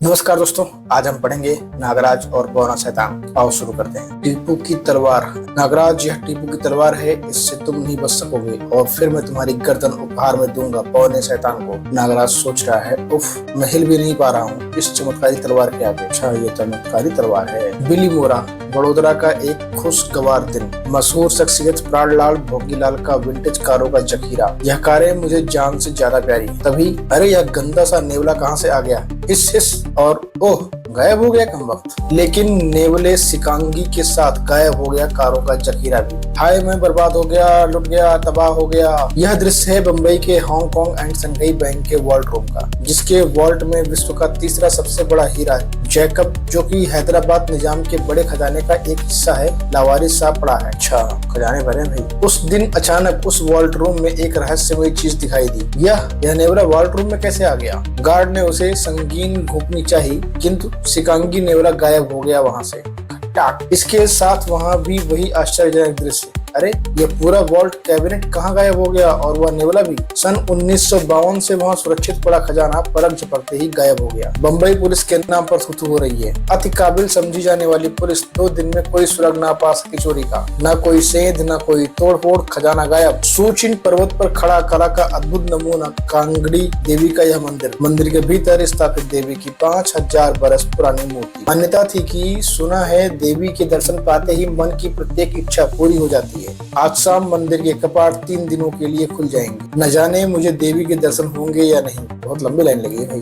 नमस्कार दोस्तों, आज हम पढ़ेंगे नागराज और पौना शैतान। आओ शुरू करते हैं। टीपू की तलवार। नागराज, यह टीपू की तलवार है, इससे तुम नहीं बच सकोगे और फिर मैं तुम्हारी गर्दन उपहार में दूंगा पौने शैतान को। नागराज सोच रहा है, उफ, मैं हिल भी नहीं पा रहा हूँ इस चमत्कारी तलवार के आगे। अच्छा, ये चमत्कारी तलवार है। बिली मोरा। वडोदरा का एक खुशगवार दिन। मशहूर शख्सियत प्राणलाल भोगीलाल का विंटेज कारों का जखीरा। यह कारें मुझे जान से ज्यादा प्यारी। तभी अरे यह गंदा सा नेवला कहाँ से आ गया? हिस हिस और ओह, गायब हो गया कम वक्त। लेकिन नेवले सिकांगी के साथ गायब हो गया कारों का जखीरा भी। हाय, मैं बर्बाद हो गया, लुट गया, तबाह हो गया। यह दृश्य है बम्बई के हांगकांग एंड शंघाई बैंक के वॉल्ट रूम का, जिसके वॉल्ट में विश्व का तीसरा सबसे बड़ा हीरा जैकब, जो कि हैदराबाद निजाम के बड़े खजाने का एक हिस्सा है, लावारिस सा पड़ा है। अच्छा, खजाने भरे भाई। उस दिन अचानक उस वॉल्ट रूम में एक रहस्यमय चीज दिखाई दी। यह नेवला वॉल्ट रूम में कैसे आ गया? गार्ड ने उसे संगीन घूंपनी चाहिए, किंतु सिकांगी नेवला गायब हो गया वहां से। इसके साथ वहां भी वही आश्चर्यजनक दृश्य। अरे, ये पूरा वॉल्ट कैबिनेट कहाँ गायब हो गया और वह नेवला भी? सन 1952 से वहाँ सुरक्षित पड़ा खजाना पलक झपकते ही गायब हो गया। बम्बई पुलिस के नाम पर थू हो रही है। अति काबिल समझी जाने वाली पुलिस 2 दिन में कोई सुराग ना पा सकी चोरी का। न कोई सेंध, न कोई तोड़फोड़, खजाना गायब। सूचिन पर्वत पर खड़ा कला का अद्भुत नमूना कांगड़ी देवी का यह मंदिर। मंदिर के भीतर स्थापित देवी की 5000 बरस पुरानी मूर्ति। मान्यता थी कि सुना है देवी के दर्शन पाते ही मन की प्रत्येक इच्छा पूरी हो जाती है। आज शाम मंदिर के कपाट 3 दिनों के लिए खुल जाएंगे। न जाने मुझे देवी के दर्शन होंगे या नहीं। बहुत लंबी लाइन लगी है भाई।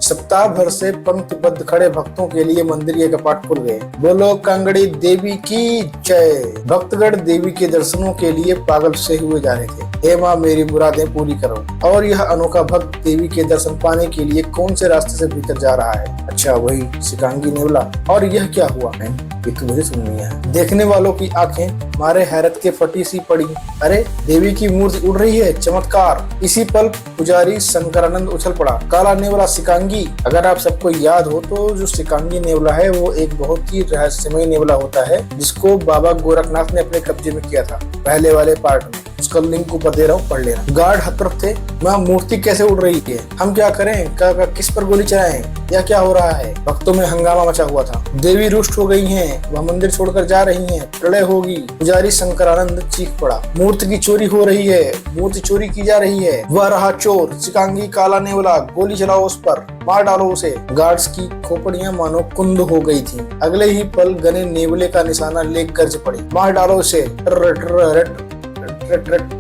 सप्ताह भर से पंक्तिबद्ध खड़े भक्तों के लिए मंदिर के कपाट खुल गए। बोलो कांगड़ी देवी की जय। भक्तगण देवी के दर्शनों के लिए पागल से हुए जा रहे थे। हे माँ, मेरी मुरादें पूरी करो। और यह अनोखा भक्त देवी के दर्शन पाने के लिए कौन से रास्ते से भीतर जा रहा है? अच्छा, वही सिकांगी नेवला। और यह क्या हुआ है? ये तो मुझे सुननी है। देखने वालों की आंखें मारे हैरत के फटी सी पड़ी। अरे, देवी की मूर्ति उड़ रही है, चमत्कार। इसी पल पुजारी शंकरानंद उछल पड़ा। काला नेवला सिकांगी। अगर आप सबको याद हो तो जो सिकांगी नेवला है वो एक बहुत ही रहस्यमय नेवला होता है, जिसको बाबा गोरखनाथ ने अपने कब्जे में किया था पहले वाले पार्ट में। उसका लिंक ऊपर दे रहा हूँ, पढ़ लेना। गार्ड हतप्रभ थे। वहाँ मूर्ति कैसे उड़ रही है? हम क्या करें? किस पर गोली चलाएं? यह क्या हो रहा है? भक्तों में हंगामा मचा हुआ था। देवी रुष्ट हो गई हैं, वह मंदिर छोड़कर जा रही हैं, प्रलय होगी। पुजारी शंकरानंद चीख पड़ा। मूर्ति की चोरी हो रही है, मूर्ति चोरी की जा रही है। वह रहा चोर, सिकांगी काला नेवला। गोली चलाओ उस पर, मार डालो उसे। गार्ड्स की खोपड़ियां मानो कुंद हो गई थी। अगले ही पल गने नेवले का निशाना ले गर्ज पड़ी। मार डालो उसे।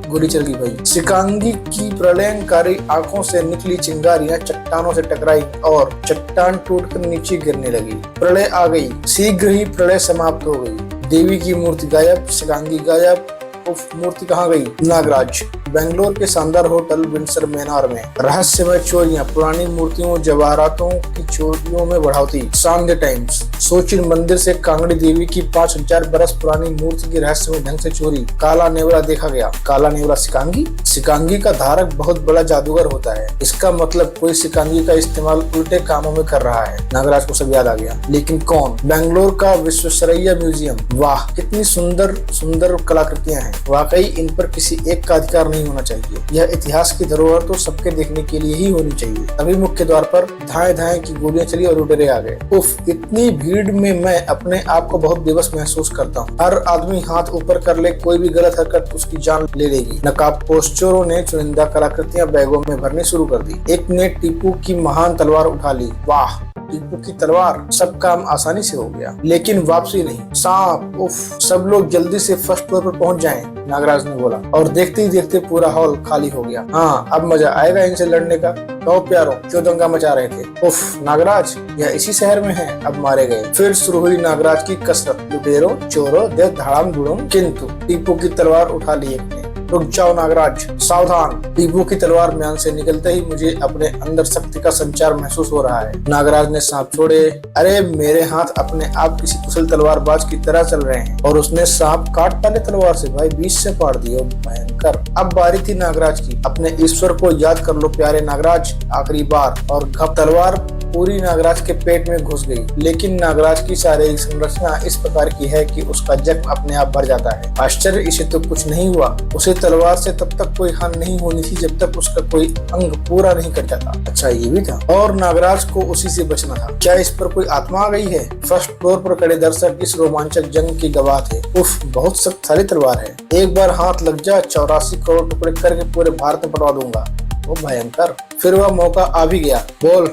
गोली चल गई भाई। सिकांगी की प्रलयंकारी आंखों से निकली चिंगारियां चट्टानों से टकराई और चट्टान टूटकर नीचे गिरने लगी। प्रलय आ गई। शीघ्र ही प्रलय समाप्त हो गई। देवी की मूर्ति गायब, सिकांगी गायब। उफ, मूर्ति कहाँ गई? नागराज। बेंगलोर के शानदार होटल विंडसर मैनर में रहस्यमय चोरियां, पुरानी मूर्तियों, जवाहरातों की चोरियों में बढ़ोतरी। Sunday times. सोचिन मंदिर से कांगड़ी देवी की 5000 बरस पुरानी मूर्ति की रहस्यमय ढंग से चोरी। काला नेवला देखा गया। काला नेवला सिकांगी। सिकांगी का धारक बहुत बड़ा जादूगर होता है। इसका मतलब कोई सिकांगी का इस्तेमाल उल्टे कामों में कर रहा है। नागराज को सब याद आ गया, लेकिन कौन? बेंगलोर का विश्वेश्वरैया म्यूजियम। वाह, कितनी सुंदर सुंदर कलाकृतियां हैं। वाकई इन पर किसी एक का अधिकार नहीं होना चाहिए। यह इतिहास की धरोहर तो सबके देखने के लिए ही होनी चाहिए। अभी मुख्य द्वार पर धाए धाए की गोलियां चली और लुटेरे आ गए। उफ, इतनी भीड़ में मैं अपने आप को बहुत बेबस महसूस करता हूँ। हर आदमी हाथ ऊपर कर ले, कोई भी गलत हरकत उसकी जान ले लेगी। नकाबपोश चोरों ने चुनिंदा कलाकृतियां बैगों में भरनी शुरू कर दी। एक ने टीपू की महान तलवार उठा ली। वाह, टीपू की तलवार। सब काम आसानी से हो गया, लेकिन वापसी नहीं। सांप। उफ, सब लोग जल्दी से फर्स्ट फ्लोर पर पहुंच जाएं, नागराज ने बोला। और देखते ही देखते पूरा हॉल खाली हो गया। हाँ, अब मजा आएगा इनसे लड़ने का। कहो प्यारो, क्यों दंगा मचा रहे थे? उफ, नागराज, यह इसी शहर में है। अब मारे गए। फिर शुरू हुई नागराज की कसरत। लुटेरो चोरो दे धड़ाम धुड़ुम, किंतु टीपू की तलवार उठा ली एक ने। रुक जाओ नागराज, सावधान। टीपू की तलवार म्यान से निकलते ही मुझे अपने अंदर शक्ति का संचार महसूस हो रहा है। नागराज ने सांप छोड़े। अरे, मेरे हाथ अपने आप किसी कुशल तलवारबाज की तरह चल रहे हैं। और उसने सांप काट डाले तलवार से भाई, बीच से फाड़ दिया। भयंकर। अब बारी थी नागराज की। अपने ईश्वर को याद कर लो प्यारे नागराज, आखिरी बार। और घप तलवार पूरी नागराज के पेट में घुस गई। लेकिन नागराज की शारीरिक संरचना इस प्रकार की है कि उसका जख्म अपने आप भर जाता है। आश्चर्य, इसे तो कुछ नहीं हुआ। उसे तलवार से तब तक कोई हानि नहीं होनी थी जब तक उसका कोई अंग पूरा नहीं कट जाता। अच्छा ये भी था। और नागराज को उसी से बचना था। क्या इस पर कोई आत्मा आ गई है? फर्स्ट फ्लोर पर खड़े दर्शक इस रोमांचक जंग के गवाह थे। उफ, बहुत शक्तिशाली तलवार है। एक बार हाथ लग जा 84 करोड़ टुकड़े करके पूरे भारत में पटवा दूंगा। वो भयंकर। फिर वह मौका आ भी गया। बोल,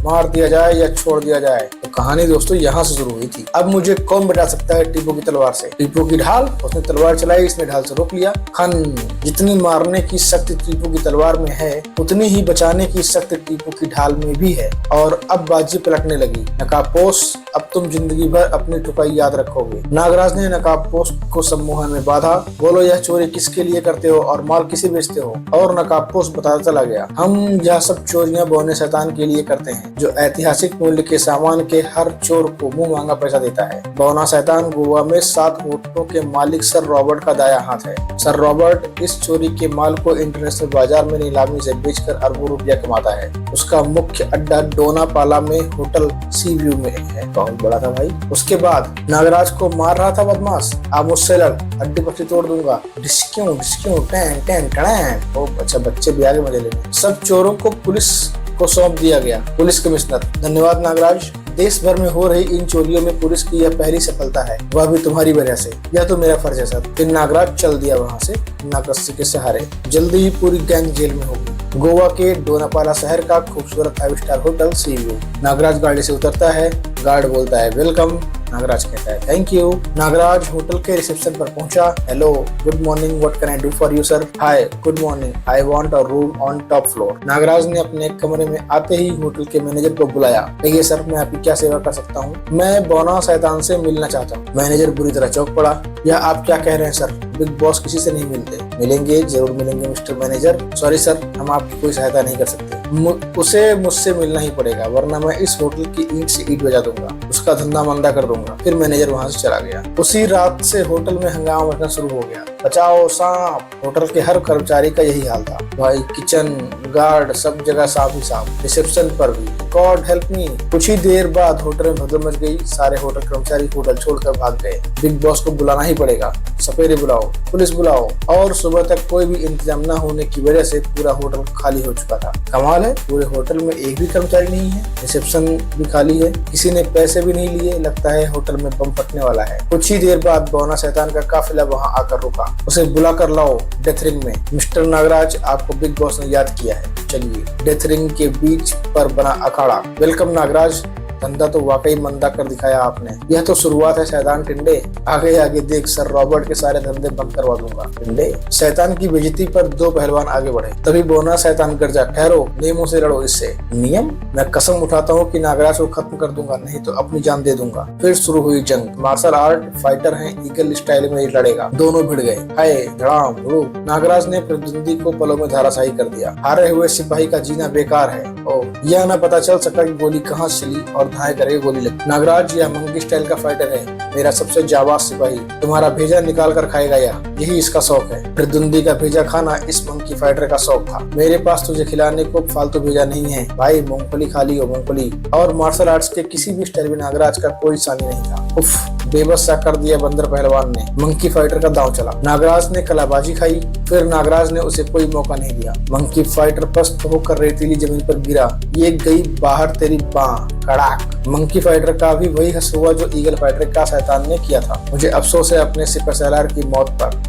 मार दिया जाए या छोड़ दिया जाए? तो कहानी दोस्तों यहाँ से शुरू हुई थी। अब मुझे कौन बचा सकता है टीपू की तलवार से? टीपू की ढाल। उसने तलवार चलाई, इसने ढाल से रोक लिया। खन। जितनी मारने की शक्ति टीपू की तलवार में है उतनी ही बचाने की शक्ति टीपू की ढाल में भी है। और अब बाजी पलटने लगी। नकाबपोश, अब तुम जिंदगी भर अपनी ठुकाई याद रखोगे। नागराज ने नकाबपोश को सम्मोहन में बांधा। बोलो, यह चोरी किसके लिए करते हो और माल किसे बेचते हो? और नकाबपोश बताता चला गया, हम यह सब चोरियां बौने शैतान के लिए करते हैं, जो ऐतिहासिक मूल्य के सामान के हर चोर को मुंह मांगा पैसा देता है। बौना शैतान गोवा में 7 होटलों के मालिक सर रॉबर्ट का दाया हाथ है। सर रॉबर्ट इस चोरी के माल को इंटरनेशनल बाजार में नीलामी से बेचकर अरबों रुपया कमाता है। उसका मुख्य अड्डा डोनापाला में होटल सी व्यू में है। बहुत बड़ा था भाई। उसके बाद नागराज को मार रहा था बदमाश। आप मुझसे लड़, हड्डी पट्टी तोड़ दूंगा। डिस्क्यों डिस्क्यों टैं टैं टैं। ओ अच्छा, बच्चे भी आगे मजे लेंगे। सब चोरों को पुलिस को सौंप दिया गया। पुलिस कमिश्नर, धन्यवाद नागराज। देश भर में हो रही इन चोरियों में पुलिस की यह पहली सफलता है, वह भी तुम्हारी वजह से। यह तो मेरा फर्ज है सर। फिर नागराज चल दिया वहाँ से नाकस्सी के सहारे। जल्दी ही पूरी गैंग जेल में होगी। गोवा के डोनापाला शहर का खूबसूरत 5 star hotel sea view. Nagraj गाड़ी से उतरता है। गार्ड बोलता है वेलकम। नागराज कहता है थैंक यू। नागराज होटल के रिसेप्शन पर पहुंचा। Hello, good morning, what can I do for you sir? Hi, good morning, I want a room on top floor. Nagraj ने अपने कमरे में आते ही होटल के मैनेजर को बुलाया। कहिए सर, मैं आपकी क्या सेवा कर सकता हूँ? मैं बौना शैतान से मिलना चाहता हूँ। मैनेजर बुरी तरह चौंक पड़ा। यह आप क्या कह रहे हैं सर? बिग बॉस किसी से नहीं मिलते। मिलेंगे, जरूर मिलेंगे मिस्टर मैनेजर। सॉरी सर, हम आपकी कोई सहायता नहीं कर सकते। उसे मुझसे मिलना ही पड़ेगा, वरना मैं इस होटल की ईंट से ईंट बजा दूंगा, उसका धंधा मंदा कर दूंगा। फिर मैनेजर वहां से चला गया। उसी रात से होटल में हंगामा मचना शुरू हो गया। बचाओ सांप। होटल के हर कर्मचारी का यही हाल था भाई। किचन, गार्ड, सब जगह सांप ही सांप। रिसेप्शन पर भी गॉड हेल्प मी। कुछ ही देर बाद होटल में भगदड़ मच गई। सारे होटल कर्मचारी होटल छोड़कर भाग गए। बिग बॉस को बुलाना ही पड़ेगा। सपेरे बुलाओ, पुलिस बुलाओ। और सुबह तक कोई भी इंतजाम न होने की वजह से पूरा होटल खाली हो चुका था। कमाल है, पूरे होटल में एक भी कर्मचारी नहीं है। रिसेप्शन भी खाली है। किसी ने पैसे भी नहीं लिए। लगता है होटल में बम फटने वाला है। कुछ ही देर बाद बौना शैतान का काफिला वहां आकर रुका। उसे बुला कर लाओ डेथ रिंग में। मिस्टर नागराज, आपको बिग बॉस ने याद किया है। चलिए। डेथ रिंग के बीच पर बना अखाड़ा। वेलकम नागराज। धंधा तो वाकई मंदा कर दिखाया आपने। यह तो शुरुआत है शैतान टिंडे। आगे आगे देख, सर रॉबर्ट के सारे धंधे बंद करवा दूंगा। टिंडे। शैतान की बेइज्जती पर 2 पहलवान आगे बढ़े। तभी बोना शैतान गरजा, ठहरो, नियमों से लड़ो इससे। नियम? मैं कसम उठाता हूँ कि नागराज को खत्म कर दूंगा, नहीं तो अपनी जान दे दूंगा। फिर शुरू हुई जंग। मार्शल आर्ट फाइटर है, ईगल स्टाइल में लड़ेगा। दोनों भिड़ गए। हाय धड़ाम धूप। नागराज ने प्रतिद्वंदी को पलों में धाराशाही कर दिया। हारे हुए सिपाही का जीना बेकार है। ओह, यह न पता चल सका कि गोली कहाँ चली और धाए करके गोली लगी। नागराज, यह मंकी स्टाइल का फाइटर है, मेरा सबसे जाबाज सिपाही। तुम्हारा भेजा निकाल कर खाएगा यही इसका शौक है। प्रतिद्वंदी का भेजा खाना इस मंकी फाइटर का शौक था। मेरे पास तुझे खिलाने को फालतू भेजा नहीं है भाई। मूंगफली खा ली हो, मूंगफली। और मार्शल आर्ट्स के किसी भी स्टाइल में नागराज का कोई सानी नहीं था। उफ, बेबस सा कर दिया बंदर पहलवान ने। मंकी फाइटर का दांव चला। नागराज ने कलाबाजी खाई। फिर नागराज ने उसे कोई मौका नहीं दिया। मंकी फाइटर पस्त होकर रेतीली जमीन पर गिरा। ये गई बाहर तेरी बाँ। कड़ाक। मंकी फाइटर का भी वही हस हुआ जो ईगल फाइटर का शैतान ने किया था। मुझे अफसोस है अपने सिपहसालार की मौत पर।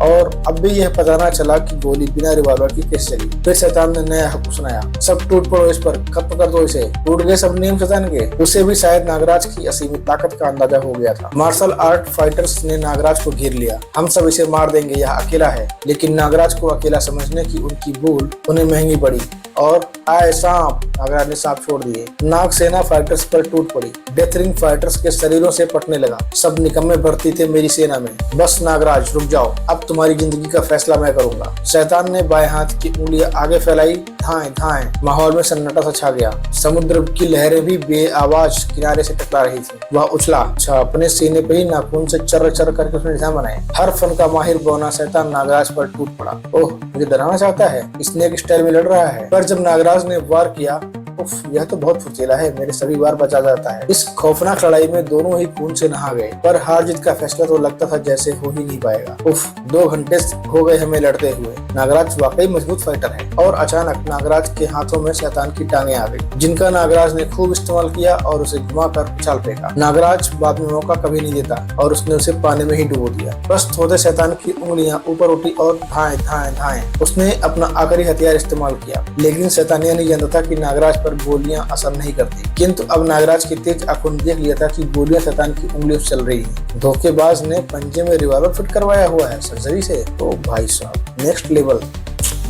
और अब भी यह पता न चला कि गोली बिना रिवॉल्वर की कैसे चली। फिर शैतान ने नया हक सुनाया, सब टूट पड़ो इस पर, खत्म कर दो इसे। टूट गए सब नियम शैतान के। उसे भी शायद नागराज की असीमित ताकत का अंदाजा हो गया था। मार्शल आर्ट फाइटर्स ने नागराज को घेर लिया। हम सब इसे मार देंगे, यह अकेला है। लेकिन नागराज को अकेला समझने की उनकी भूल उन्हें महंगी पड़ी। और आए सांप। नागराज ने सांप छोड़ दिए। नाग सेना फाइटर्स पर टूट पड़ी। डेथ रिंग फाइटर्स के शरीरों से पटने लगा। सब निकम्मे भर्ती थे मेरी सेना में। बस नागराज रुक जाओ, अब तुम्हारी जिंदगी का फैसला मैं करूंगा। शैतान ने बाएं हाथ की उंगलियां आगे फैलाई। धाएं धाएं। माहौल में सन्नाटा सा छा गया। समुद्र की लहरें भी बेआवाज किनारे से टकरा रही थी। वह उछला। अच्छा, अपने सीने पे ही नाखून से चर चर करके उसने निशान बनाए। हर फन का माहिर बौना शैतान नागराज पर टूट पड़ा। ओह, मुझे डराना चाहता है, स्नेक स्टाइल में लड़ रहा है। पर जब नागराज ने वार किया, उफ, यह तो बहुत फुर्तीला है, मेरे सभी बार बचा जाता है। इस खौफनाक लड़ाई में दोनों ही खून से नहा गए, पर हार जीत का फैसला तो लगता था जैसे हो ही नहीं पाएगा। उफ, 2 घंटे हो गए हमें लड़ते हुए। नागराज वाकई मजबूत फाइटर है। और अचानक नागराज के हाथों में शैतान की टांगे आ गई, जिनका नागराज ने खूब इस्तेमाल किया और उसे घुमाकर उछाल फेंका। नागराज बाद में मौका कभी नहीं देता और उसने उसे पानी में ही डुबो दिया। प्रस्त होते शैतान की उंगलियां ऊपर उठी और धाएं धाएं धाएं उसने अपना आखिरी हथियार इस्तेमाल किया। लेकिन शैतान यह नहीं जानता था कि नागराज पर गोलियां असर नहीं करती। किंतु अब नागराज की तेज आंखों ने देख लिया था कि गोलियां शैतान की उंगलियों से चल रही हैं। धोखेबाज ने पंजे में रिवॉल्वर फिट करवाया हुआ है सर्जरी से। तो भाई साहब, नेक्स्ट लेवल।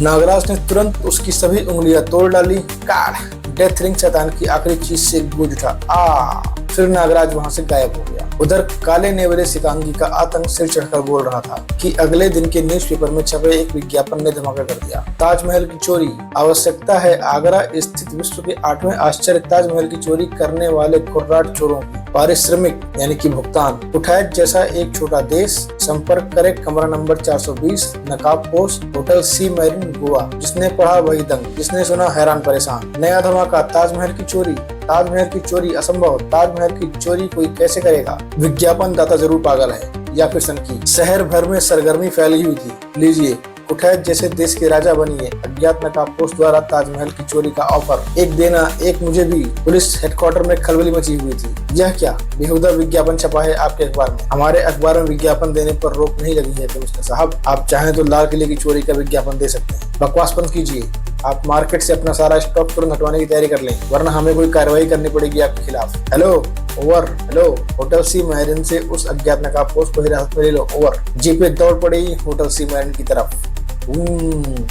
नागराज ने तुरंत उसकी सभी उंगलियां तोड़ डाली। काट! डेथ रिंग शैतान की आखिरी चीज से गूंज उठा। फिर नागराज वहां से गायब हो गया। उधर काले नेवले शिकांगी का आतंक सिर चढ़कर बोल रहा था कि अगले दिन के न्यूज़पेपर में छपे एक विज्ञापन ने धमाका कर दिया। ताजमहल की चोरी, आवश्यकता है आगरा स्थित विश्व के 8वें आश्चर्य ताजमहल की चोरी करने वाले खुर्राट चोरों की पारिश्रमिक यानी कि भुगतान। कुवैत जैसा एक छोटा देश, संपर्क करे कमरा नंबर 420, नकाब पोस्ट, होटल सी मैरिन गोवा। जिसने पढ़ा वही दंग, जिसने सुना हैरान परेशान। नया धमाका, ताजमहल की चोरी। ताजमहल की चोरी असंभव, ताजमहल की चोरी कोई कैसे करेगा? विज्ञापन दाता जरूर पागल है या फिर सनकी। शहर भर में सरगर्मी फैली हुई थी। लीजिए, कुवैत जैसे देश के राजा बनिए। अज्ञात नकाब पोस्ट द्वारा ताजमहल की चोरी का ऑफर, एक देना एक मुझे भी। पुलिस हेडक्वार्टर में खलबली मची हुई थी। यह क्या बेहुदा विज्ञापन छपा है आपके अखबार में? हमारे अखबार में विज्ञापन देने पर रोक नहीं लगी है कमिश्नर साहब। आप चाहें तो लाल किले की चोरी का विज्ञापन दे सकते हैं। बकवास बंद कीजिए। आप मार्केट से अपना सारा स्टॉक तुरंत हटवाने की तैयारी कर लें, वरना हमें कोई कार्रवाई करनी पड़ेगी आपके खिलाफ। Hello over. हेलो, होटल सी मैरिन से उस अज्ञात नकाब पोस्ट को हिरासत में ले लो। ओवर। जीपें दौड़ पड़ी होटल सी मैरिन की तरफ।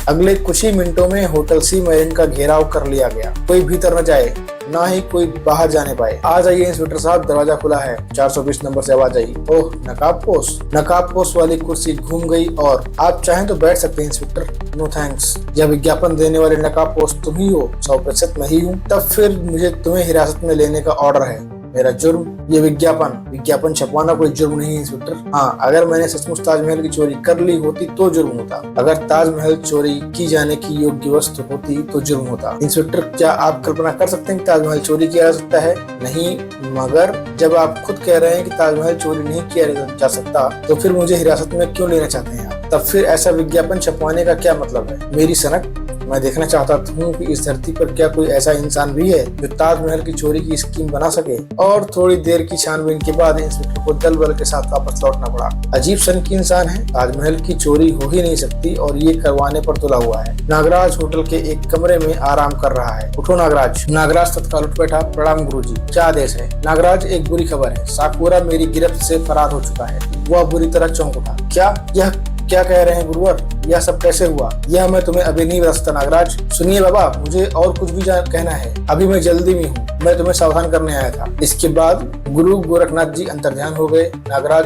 अगले कुछ ही मिनटों में होटल सी मैरिन का घेराव कर लिया गया। कोई भीतर न जाए, ना ही कोई बाहर जाने पाए। आ जाइए इंस्पेक्टर साहब, दरवाजा खुला है। 420 नंबर से आवाज आई। ओह, नकाब पोस्ट। नकाब पोस्ट वाली कुर्सी घूम गई और आप चाहें तो बैठ सकते हैं इंस्पेक्टर। No thanks. यह विज्ञापन देने वाले नकाब पोस्ट तुम ही हो? 100% मैं ही हूँ। तब फिर मुझे तुम्हें हिरासत में लेने का ऑर्डर है। मेरा जुर्म? ये विज्ञापन छपवाना कोई जुर्म नहीं है इंस्पेक्टर। हाँ, अगर मैंने सचमुच ताजमहल की चोरी कर ली होती तो जुर्म होता। अगर ताजमहल चोरी की जाने की योग्य वस्तु होती तो जुर्म होता। इंस्पेक्टर, क्या आप कल्पना कर सकते हैं कि ताजमहल चोरी किया जा सकता है? नहीं, मगर जब आप खुद कह रहे हैं कि ताजमहल चोरी नहीं किया जा सकता, तो फिर मुझे हिरासत में क्यों लेना चाहते हैं आप? तब फिर ऐसा विज्ञापन छपवाने का क्या मतलब है? मेरी सनक, मैं देखना चाहता हूँ कि इस धरती पर क्या कोई ऐसा इंसान भी है जो ताजमहल की चोरी की स्कीम बना सके। और थोड़ी देर की छानबीन के बाद इंस्पेक्टर को दल बल के साथ वापस लौटना पड़ा। अजीब सन की इंसान है, ताजमहल की चोरी हो ही नहीं सकती और ये करवाने पर तुला हुआ है। नागराज होटल के एक कमरे में आराम कर रहा है। उठो नागराज। नागराज तत्काल उठ बैठा। प्रणाम गुरुजी, क्या आदेश है? नागराज, एक बुरी खबर है, साकुरा मेरी गिरफ्त से फरार हो चुका है। वह बुरी तरह चौंक उठा। क्या? यह क्या कह रहे हैं गुरुवर? यह सब कैसे हुआ? यह मैं तुम्हें अभी नहीं बता सकता नागराज। सुनिए बाबा, मुझे और कुछ भी कहना है। अभी मैं जल्दी में हूँ, मैं तुम्हें सावधान करने आया था। इसके बाद गुरु गोरखनाथ जी अंतर्ध्यान हो गए। नागराज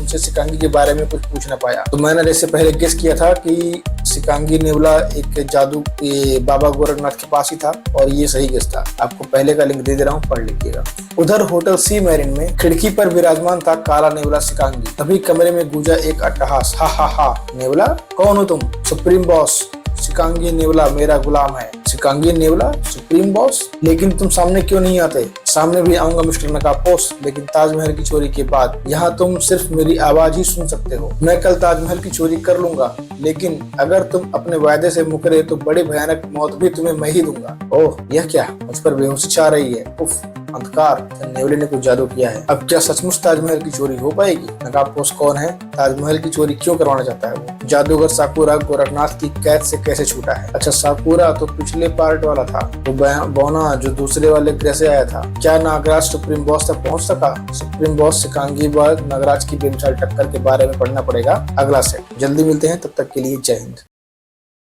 उनसे शिकांगी के बारे में कुछ पूछ न पाया। तो मैंने इससे पहले गेस किया था कि शिकांगी नेवला एक जादू के बाबा गोरखनाथ के पास ही था और ये सही गेस था। आपको पहले का लिंक दे दे रहा हूँ, पढ़ लीजिएगा। उधर होटल सी मैरिन में खिड़की पर विराजमान था काला नेवला शिकांगी। तभी कमरे में गूंजा एक अट्टहास। हा हा हा। नेवला, कौन हो तुम? सुप्रीम बॉस शिकांगी नेवला मेरा गुलाम है। शिकांगी नेवला, सुप्रीम बॉस? लेकिन तुम सामने क्यों नहीं आते? सामने भी आऊंगा मिस्टर नकाब पोस्ट, लेकिन ताजमहल की चोरी के बाद यहाँ तुम सिर्फ मेरी आवाज ही सुन सकते हो। मैं कल ताजमहल की चोरी कर लूंगा, लेकिन अगर तुम अपने वायदे से मुकरे तो बड़ी भयानक मौत भी तुम्हें मैं ही दूंगा। ओह, यह क्या? मुझ पर बेहोशी छा रही है। उफ, अंधकार। नेवले ने कुछ जादू किया है। अब क्या सचमुच ताजमहल की चोरी हो पाएगी? नकाब पोस्ट कौन है? ताजमहल की चोरी क्यों करवाना चाहता है वो? जादूगर साकुरा गोरखनाथ की कैद से कैसे छूटा है? अच्छा, साकुरा तो पिछले पार्ट वाला था। वो बौना जो दूसरे वाले ग्रह से आया था। क्या नागराज सुप्रीम बॉस तक पहुंच सका? सुप्रीम बॉस शिकांगी व नागराज की बेमिसाल टक्कर के बारे में पढ़ना पड़ेगा अगला सेट। जल्दी मिलते हैं, तब तक के लिए जय हिंद।